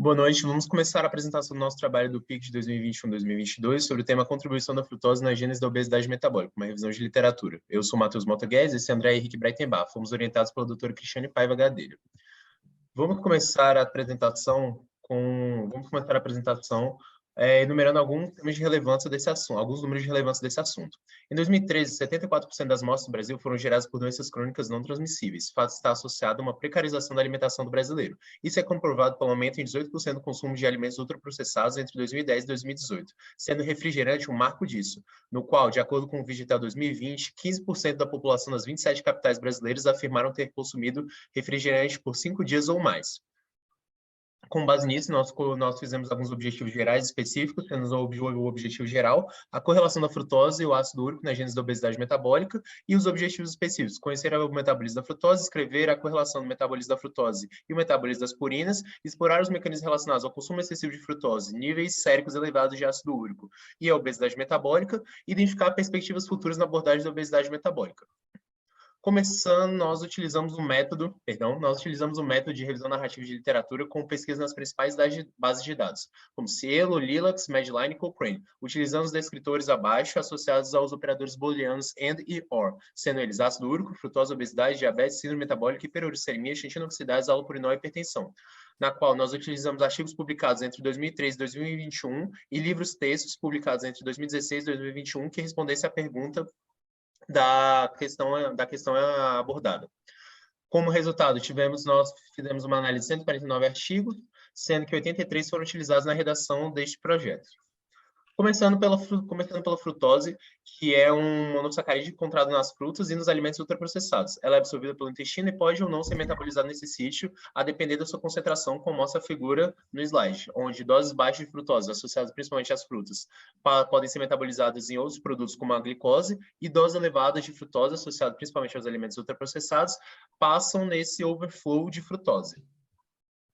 Boa noite, vamos começar a apresentação do nosso trabalho do PIC de 2021-2022 sobre o tema Contribuição da frutose na gênese da obesidade metabólica, uma revisão de literatura. Eu sou Matheus Mota Guedes, esse é André Henrique Breitenbach, fomos orientados pela doutora Cristiane Paiva Gadelha. Vamos começar a apresentação enumerando alguns números de relevância desse assunto. Em 2013, 74% das mortes no Brasil foram geradas por doenças crônicas não transmissíveis. O fato está associado a uma precarização da alimentação do brasileiro. Isso é comprovado pelo aumento em 18% do consumo de alimentos ultraprocessados entre 2010 e 2018, sendo refrigerante um marco disso, no qual, de acordo com o vídeo até 2020, 15% da população das 27 capitais brasileiras afirmaram ter consumido refrigerante por 5 dias ou mais. Com base nisso, nós fizemos alguns objetivos gerais específicos, tendo o objetivo geral, a correlação da frutose e o ácido úrico na gênese da obesidade metabólica, e os objetivos específicos, conhecer o metabolismo da frutose, escrever a correlação do metabolismo da frutose e o metabolismo das purinas, explorar os mecanismos relacionados ao consumo excessivo de frutose, níveis séricos elevados de ácido úrico e a obesidade metabólica, e identificar perspectivas futuras na abordagem da obesidade metabólica. Começando, nós utilizamos o método de revisão narrativa de literatura com pesquisa nas principais bases de dados, como Cielo, Lilacs, Medline e Cochrane, utilizando os descritores abaixo associados aos operadores booleanos AND e OR, sendo eles ácido úrico, frutose, obesidade, diabetes, síndrome metabólica, hiperuricemia, xantinoxidase, allopurinol e hipertensão, na qual nós utilizamos artigos publicados entre 2003 e 2021 e livros-textos publicados entre 2016 e 2021 que respondessem à pergunta da questão abordada. Como resultado, nós fizemos uma análise de 149 artigos, sendo que 83 foram utilizados na redação deste projeto. Começando pela frutose, que é um monossacarídeo encontrado nas frutas e nos alimentos ultraprocessados. Ela é absorvida pelo intestino e pode ou não ser metabolizada nesse sítio, a depender da sua concentração, como mostra a figura no slide, onde doses baixas de frutose, associadas principalmente às frutas, podem ser metabolizadas em outros produtos, como a glicose, e doses elevadas de frutose, associadas principalmente aos alimentos ultraprocessados, passam nesse overflow de frutose.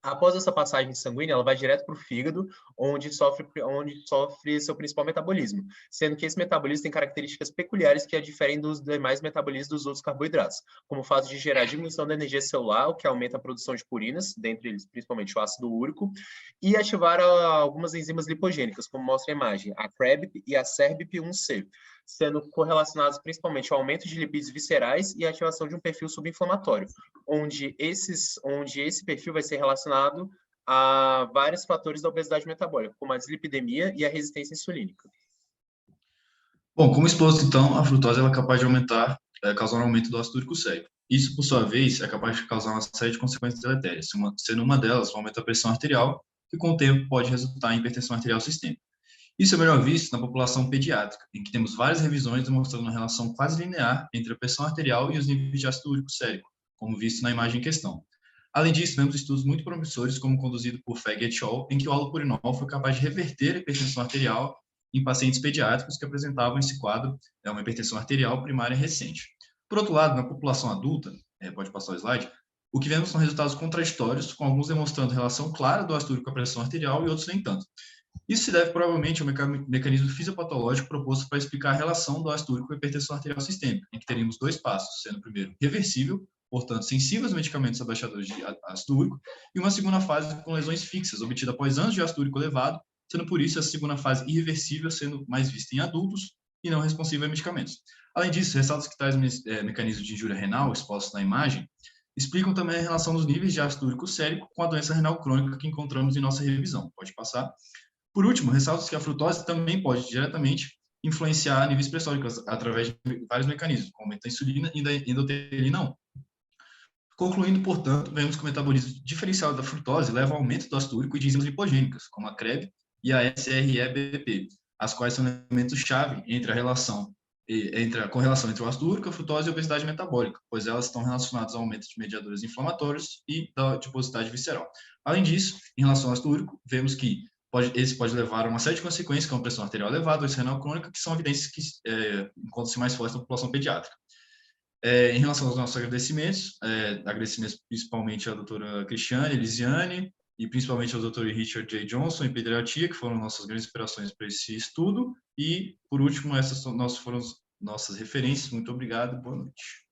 Após essa passagem sanguínea, ela vai direto para o fígado, onde sofre seu principal metabolismo, sendo que esse metabolismo tem características peculiares que a diferem dos demais metabolismos dos outros carboidratos, como o fato de gerar diminuição da energia celular, o que aumenta a produção de purinas, dentre eles principalmente o ácido úrico, e ativar algumas enzimas lipogênicas, como mostra a imagem, a CREBP e a SERBP1C, sendo correlacionados principalmente ao aumento de lipídios viscerais e a ativação de um perfil subinflamatório, onde esse perfil vai ser relacionado a vários fatores da obesidade metabólica, como a dislipidemia e a resistência insulínica. Bom, como exposto, então, a frutose é capaz de causar um aumento do ácido úrico sérico. Isso, por sua vez, é capaz de causar uma série de consequências deletérias, sendo uma delas o aumento da pressão arterial, que com o tempo pode resultar em hipertensão arterial sistêmica. Isso é melhor visto na população pediátrica, em que temos várias revisões demonstrando uma relação quase linear entre a pressão arterial e os níveis de ácido úrico sérico, como visto na imagem em questão. Além disso, vemos estudos muito promissores, como conduzido por Feg et al., em que o allopurinol foi capaz de reverter a hipertensão arterial em pacientes pediátricos que apresentavam esse quadro, uma hipertensão arterial primária recente. Por outro lado, na população adulta, pode passar o slide, o que vemos são resultados contraditórios, com alguns demonstrando relação clara do ácido úrico com a pressão arterial e outros nem tanto. Isso se deve provavelmente ao mecanismo fisiopatológico proposto para explicar a relação do ácido úrico com a hipertensão arterial sistêmica, em que teríamos dois passos, sendo o primeiro reversível, portanto sensível aos medicamentos abaixadores de ácido úrico, e uma segunda fase com lesões fixas, obtida após anos de ácido úrico elevado, sendo por isso essa segunda fase irreversível sendo mais vista em adultos e não responsiva a medicamentos. Além disso, ressalta que tais mecanismos de injúria renal expostos na imagem explicam também a relação dos níveis de ácido úrico sérico com a doença renal crônica que encontramos em nossa revisão. Pode passar. Por último, ressalto que a frutose também pode diretamente influenciar níveis pressóricos através de vários mecanismos, como aumento da insulina e da endotelina 1. Concluindo, portanto, vemos que o metabolismo diferencial da frutose leva ao aumento do ácido úrico e de enzimas lipogênicas, como a CREB e a SREBP, as quais são elementos-chave entre a correlação entre o ácido úrico, a frutose e a obesidade metabólica, pois elas estão relacionadas ao aumento de mediadores inflamatórios e da adiposidade visceral. Além disso, em relação ao ácido úrico, vemos que esse pode levar a uma série de consequências, como pressão arterial elevada, doença renal crônica, que são evidências que encontram-se mais fortes na população pediátrica. Em relação aos nossos agradecimentos principalmente à doutora Cristiane Elisiane, e principalmente ao Dr. Richard J. Johnson, em pediatria, que foram nossas grandes inspirações para esse estudo. E, por último, essas foram nossas referências. Muito obrigado e boa noite.